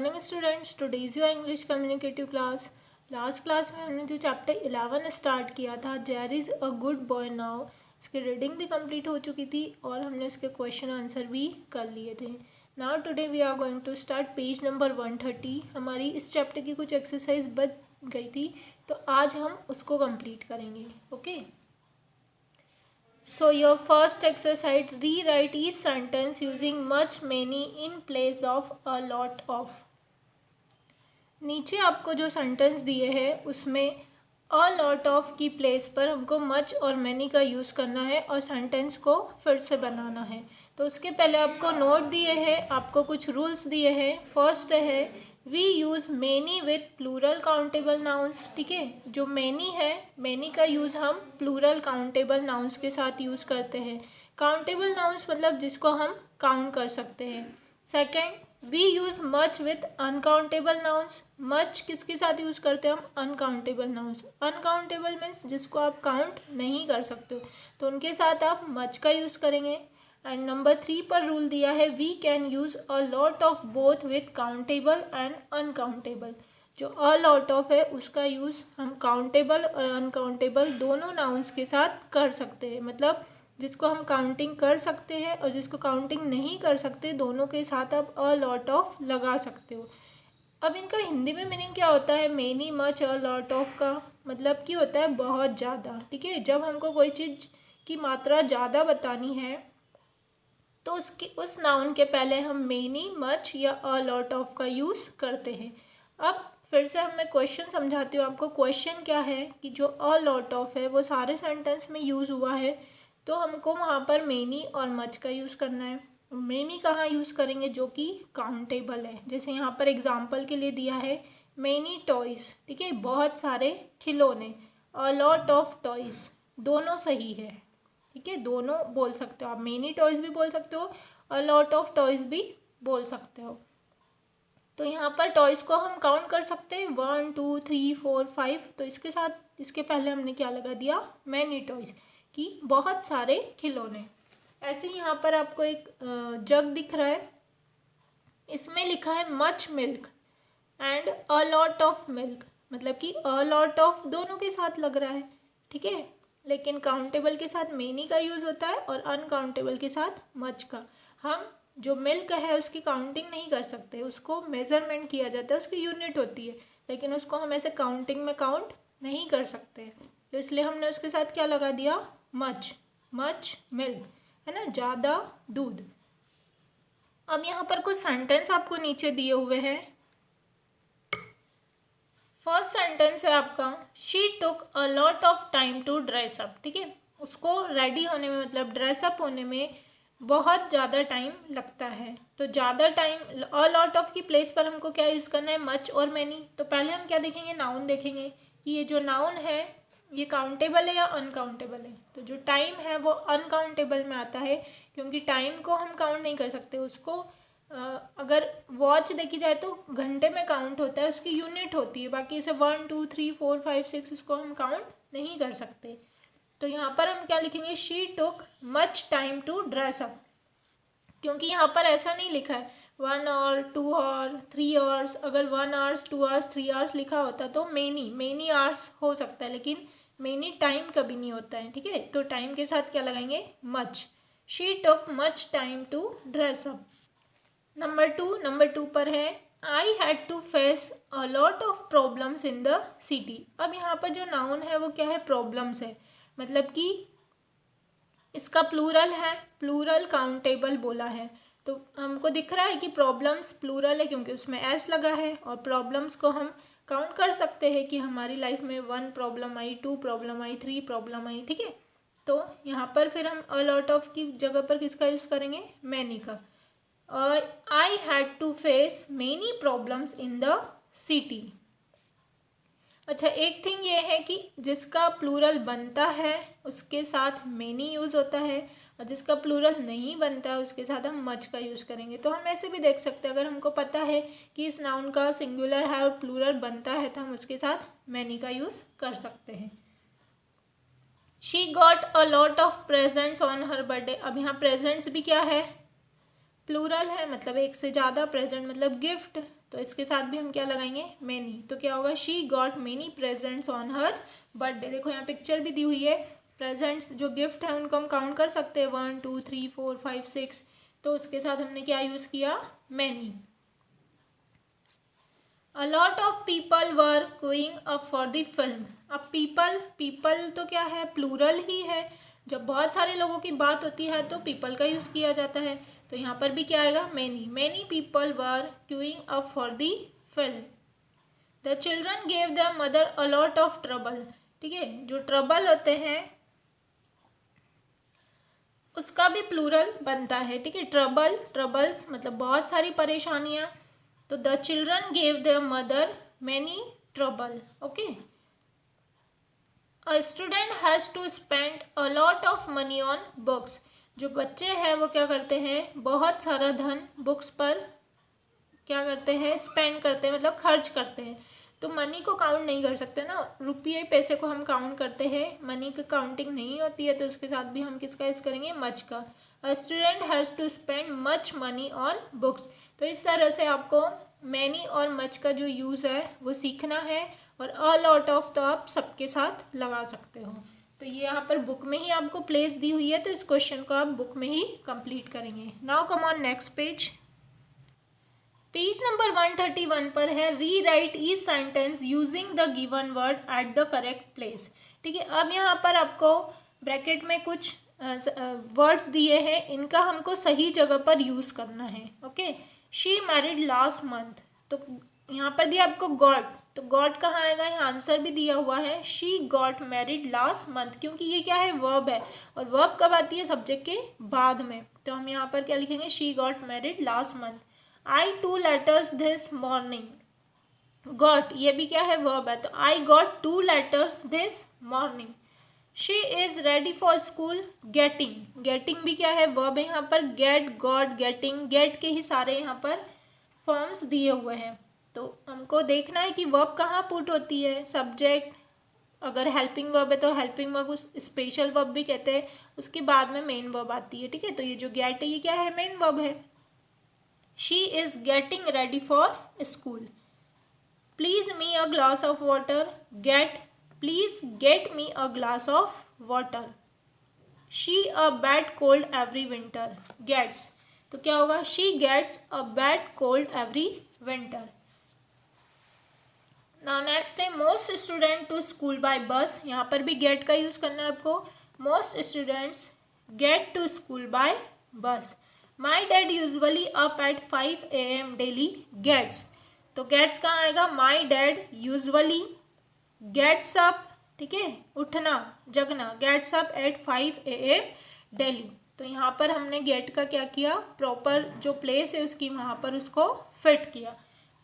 Morning students, today is your English communicative class. Last class में हमने जो chapter 11 start किया था, जेर is a good boy now, इसकी रीडिंग भी कंप्लीट हो चुकी थी और हमने इसके क्वेश्चन आंसर भी कर लिए थे। Now today we are going to start page number 130। हमारी इस चैप्टर की कुछ एक्सरसाइज बच गई थी, तो आज हम उसको कंप्लीट करेंगे। Okay, so your first exercise, rewrite each sentence using much, many in place of a lot of। नीचे आपको जो सेंटेंस दिए हैं उसमें अ लॉट ऑफ की प्लेस पर हमको मच और मैनी का यूज़ करना है और सेंटेंस को फिर से बनाना है। तो उसके पहले आपको नोट दिए हैं, आपको कुछ रूल्स दिए हैं। फर्स्ट है we use many with plural countable nouns. ठीक है, जो मैनी है, मैनी का यूज़ हम प्लूरल काउंटेबल नाउन्स के साथ यूज़ करते हैं। काउंटेबल नाउन्स मतलब जिसको हम काउंट कर सकते हैं। Second, we use much with uncountable nouns. Much किसके साथ यूज़ करते हैं हम? Uncountable nouns. अनकाउंटेबल मीन्स जिसको आप काउंट नहीं कर सकते हो, तो उनके साथ आप मच का यूज़ करेंगे। एंड नंबर 3 पर रूल दिया है we can use a lot of both with countable and uncountable. जो अ लॉट ऑफ है उसका यूज़ हम काउंटेबल और अनकाउंटेबल दोनों नाउन्स के साथ कर सकते हैं। मतलब जिसको हम काउंटिंग कर सकते हैं और जिसको काउंटिंग नहीं कर सकते, दोनों के साथ आप अ लॉट ऑफ लगा सकते हो। अब इनका हिंदी में मीनिंग क्या होता है? Many, much, a lot of का मतलब कि होता है बहुत ज़्यादा। ठीक है, जब हमको कोई चीज़ की मात्रा ज़्यादा बतानी है तो उस नाउन के पहले हम मेनी, मच या अ लॉट ऑफ का यूज़ करते हैं। अब फिर से मैं क्वेश्चन समझाती हूँ आपको। क्वेश्चन क्या है कि जो अ लॉट ऑफ है वो सारे सेंटेंस में यूज़ हुआ है, तो हमको वहाँ पर मेनी और मच का यूज़ करना है। मेनी कहाँ यूज़ करेंगे? जो कि काउंटेबल है। जैसे यहाँ पर एग्जाम्पल के लिए दिया है मेनी टॉयज़। ठीक है, बहुत सारे खिलौने। अ लॉट ऑफ टॉयज़, दोनों सही है। ठीक है, दोनों बोल सकते हो आप। मेनी टॉयज़ भी बोल सकते हो, अ लॉट ऑफ टॉयज़ भी बोल सकते हो। तो यहाँ पर टॉयज़ को हम काउंट कर सकते हैं 1 2 3 4 5। तो इसके साथ इसके पहले हमने क्या लगा दिया? मैनी टॉयज़, कि बहुत सारे खिलौने। ऐसे ही यहाँ पर आपको एक जग दिख रहा है, इसमें लिखा है much milk and a lot of milk. मतलब कि अ लॉट ऑफ दोनों के साथ लग रहा है। ठीक है, लेकिन काउंटेबल के साथ मेनी का यूज़ होता है और अनकाउंटेबल के साथ मच का। हम जो मिल्क है उसकी काउंटिंग नहीं कर सकते, उसको मेज़रमेंट किया जाता है, उसकी यूनिट होती है, लेकिन उसको हम ऐसे काउंटिंग में काउंट नहीं कर सकते। तो इसलिए हमने उसके साथ क्या लगा दिया? मच। मच मिल्क है ना, ज़्यादा दूध। अब यहाँ पर कुछ सेंटेंस आपको नीचे दिए हुए हैं। फर्स्ट सेंटेंस है आपका, she took a lot of time to dress up. ठीक है, उसको रेडी होने में मतलब ड्रेसअप होने में बहुत ज़्यादा टाइम लगता है। तो ज़्यादा टाइम, अ लॉट ऑफ की प्लेस पर हमको क्या यूज़ करना है? मच और मैनी। तो पहले हम क्या देखेंगे? नाउन देखेंगे कि ये जो नाउन है ये काउंटेबल है या अनकाउंटेबल है। तो जो टाइम है वो अनकाउंटेबल में आता है, क्योंकि टाइम को हम काउंट नहीं कर सकते। उसको अगर वॉच देखी जाए तो घंटे में काउंट होता है, उसकी यूनिट होती है। बाकी इसे 1 2 3 4 5 6 इसको हम काउंट नहीं कर सकते। तो यहाँ पर हम क्या लिखेंगे? She took much time to dress up, क्योंकि यहाँ पर ऐसा नहीं लिखा है 1 आवर 2 आवर 3 आवर्स। अगर 1 आवर्स 2 आवर्स 3 आवर्स लिखा होता तो मेनी आवर्स हो सकता है, लेकिन मेनी टाइम कभी नहीं होता है। ठीक है, तो टाइम के साथ क्या लगाएंगे? Much. She took much time to dress up. Number two पर है I had to face a lot of problems in the city. अब यहाँ पर जो नाउन है वो क्या है? प्रॉब्लम्स है। मतलब कि इसका प्लूरल है, प्लूरल काउंटेबल बोला है। तो हमको दिख रहा है कि प्रॉब्लम्स प्लूरल है क्योंकि उसमें एस लगा है, और प्रॉब्लम्स को हम काउंट कर सकते हैं कि हमारी लाइफ में 1 प्रॉब्लम आई, 2 प्रॉब्लम आई, 3 प्रॉब्लम आई। ठीक है, तो यहाँ पर फिर हम अ लॉट ऑफ की जगह पर किसका यूज़ करेंगे? मैनी का। और I had to face many problems in the city. अच्छा, एक थिंग ये है कि जिसका प्लूरल बनता है उसके साथ मेनी यूज़ होता है, और जिसका प्लूरल नहीं बनता है उसके साथ हम मच का यूज़ करेंगे। तो हम ऐसे भी देख सकते हैं, अगर हमको पता है कि इस नाउन का सिंगुलर है और प्लूरल बनता है तो हम उसके साथ मैनी का यूज़ कर सकते हैं। She got a lot of presents on her birthday. अब यहाँ प्रेजेंट्स भी क्या है? प्लूरल है, मतलब एक से ज़्यादा। प्रेजेंट मतलब गिफ्ट, तो इसके साथ भी हम क्या लगाएंगे, मैनी। तो क्या होगा, she got many presents on her birthday. देखो यहाँ पिक्चर भी दी हुई है, प्रेजेंट्स जो गिफ्ट है उनको हम काउंट कर सकते हैं, 1 2 3 4 5 6। तो उसके साथ हमने क्या यूज़ किया, many. A lot of people were queuing up for the film। अब पीपल तो क्या है, प्लूरल ही है। जब बहुत सारे लोगों की बात होती है तो पीपल का यूज़ किया जाता है। तो यहाँ पर भी क्या आएगा, many people were queuing up for the film. The children gave the mother a lot of trouble. ठीक है, जो ट्रबल होते हैं उसका भी प्लूरल बनता है। ठीक है, ट्रबल्स मतलब बहुत सारी परेशानियाँ। तो the children gave the mother many trouble. Okay, a student has to spend a lot of money on books. जो बच्चे हैं वो क्या करते हैं, बहुत सारा धन बुक्स पर क्या करते हैं, स्पेंड करते हैं, मतलब खर्च करते हैं। तो मनी को काउंट नहीं कर सकते ना, रुपये पैसे को हम काउंट करते हैं, मनी की काउंटिंग नहीं होती है। तो उसके साथ भी हम किसका यूज़ करेंगे, मच का। A student has to spend much money on books. तो इस तरह से आपको मैनी और मच का जो यूज़ है वो सीखना है। और अ लॉट ऑफ तो आप सबके साथ लगा सकते हो। तो ये यहाँ पर बुक में ही आपको प्लेस दी हुई है, तो इस क्वेश्चन को आप बुक में ही कंप्लीट करेंगे। Now come on next page. Page number 131 पर है, री right each sentence using the given word at the correct place. ठीक है, अब यहाँ पर आपको ब्रैकेट में कुछ वर्ड्स दिए हैं, इनका हमको सही जगह पर यूज़ करना है। Okay, she married last month. तो यहाँ पर दिया आपको गॉट, तो गॉट कहाँ आएगा, यहाँ आंसर भी दिया हुआ है, she got married last month, क्योंकि ये क्या है, वर्ब है। और वर्ब कब आती है, सब्जेक्ट के बाद में। तो हम यहाँ पर क्या लिखेंगे, she got married last month. I 2 letters this morning. Got ये भी क्या है, वर्ब है। तो I got 2 letters this morning. She is ready for school. Getting भी क्या है, वर्ब है यहाँ पर। गेट, गॉट, गेटिंग, गेट के ही सारे यहाँ पर फॉर्म्स दिए हुए हैं। तो हमको देखना है कि वर्ब कहाँ पुट होती है, सब्जेक्ट। अगर हेल्पिंग वर्ब है तो हेल्पिंग वर्ब उस स्पेशल वर्ब भी कहते हैं, उसके बाद में मेन वर्ब आती है। ठीक है, तो ये जो गेट है ये क्या है, मेन वर्ब है। She is getting ready for school. Please me a glass of water. Please get me a glass of water. She a bad cold every winter. Gets. तो क्या होगा, she gets a bad cold every winter. Now next है, most student to school by bus। यहाँ पर भी get का use करना है आपको। Most students get to school by bus. My dad usually up at 5 AM daily। gets, तो gets कहाँ आएगा, my dad usually gets up, ठीक है, उठना जगना, gets up at 5 AM daily। तो यहाँ पर हमने get का क्या किया, प्रॉपर जो प्लेस है उसकी वहाँ पर उसको फिट किया।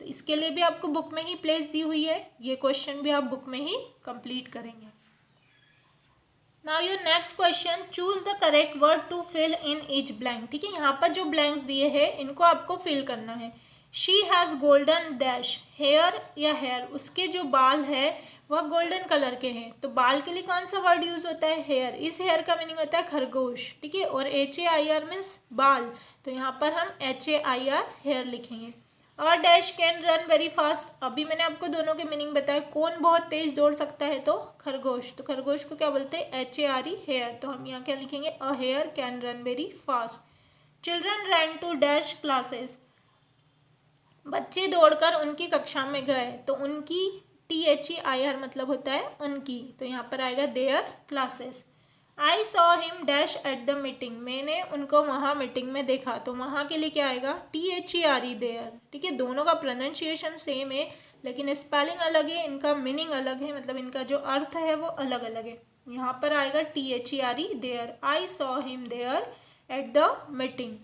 तो इसके लिए भी आपको बुक में ही प्लेस दी हुई है, ये क्वेश्चन भी आप बुक में ही कंप्लीट करेंगे। Now your next question, choose the correct word to fill in each blank. ठीक है, यहाँ पर जो ब्लैंक्स दिए हैं इनको आपको फिल करना है। She has golden dash hair या हेयर, उसके जो बाल है वह गोल्डन कलर के हैं। तो बाल के लिए कौन सा वर्ड यूज़ होता है, हेयर। इस हेयर का मीनिंग होता है खरगोश। ठीक है, और HAIR मीन्स बाल, तो यहाँ पर हम HAIR हेयर लिखेंगे। और dash can run very fast, अभी मैंने आपको दोनों के मीनिंग बताया। कौन बहुत तेज दौड़ सकता है, तो खरगोश। तो खरगोश को क्या बोलते हैं, HARE हेयर। तो हम यहाँ क्या लिखेंगे, a hare can run very fast. Children ran to dash classes, बच्चे दौड़कर उनकी कक्षा में गए। तो उनकी THEIR मतलब होता है उनकी, तो यहाँ पर आएगा there classes. I saw him dash at the meeting, मैंने उनको वहाँ मीटिंग में देखा। तो वहाँ के लिए क्या आएगा, THERE देयर। ठीक है, दोनों का प्रोनाउंसिएशन सेम है लेकिन स्पेलिंग अलग है, इनका मीनिंग अलग है, मतलब इनका जो अर्थ है वो अलग अलग है। यहाँ पर आएगा THERE there. I saw him there at the meeting.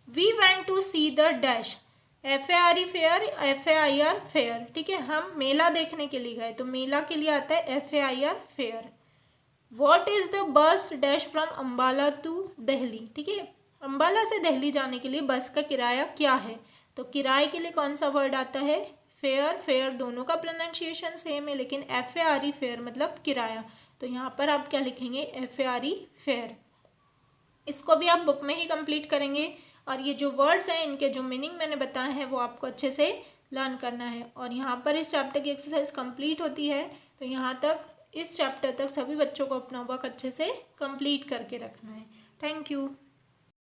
We went to see the dash, FARE fare, FAIR fair. ठीक है, हम मेला देखने के लिए गए, तो मेला के लिए आता है FAIR fair. What is the bus dash from Ambala to Delhi. ठीक है, अम्बाला से दिल्ली जाने के लिए बस का किराया क्या है। तो किराए के लिए कौन सा वर्ड आता है, फेयर। फेयर दोनों का प्रोनाउंसिएशन सेम है लेकिन FARE फेयर मतलब किराया। तो यहाँ पर आप क्या लिखेंगे, FARE फेयर। इसको भी आप बुक में ही कंप्लीट करेंगे। और ये जो वर्ड्स हैं इनके जो मीनिंग मैंने बताए हैं वो आपको अच्छे से लर्न करना है। और यहाँ पर इस चैप्टर की एक्सरसाइज कंप्लीट होती है। तो यहाँ तक, इस चैप्टर तक सभी बच्चों को अपना वर्क अच्छे से कंप्लीट करके रखना है। Thank you.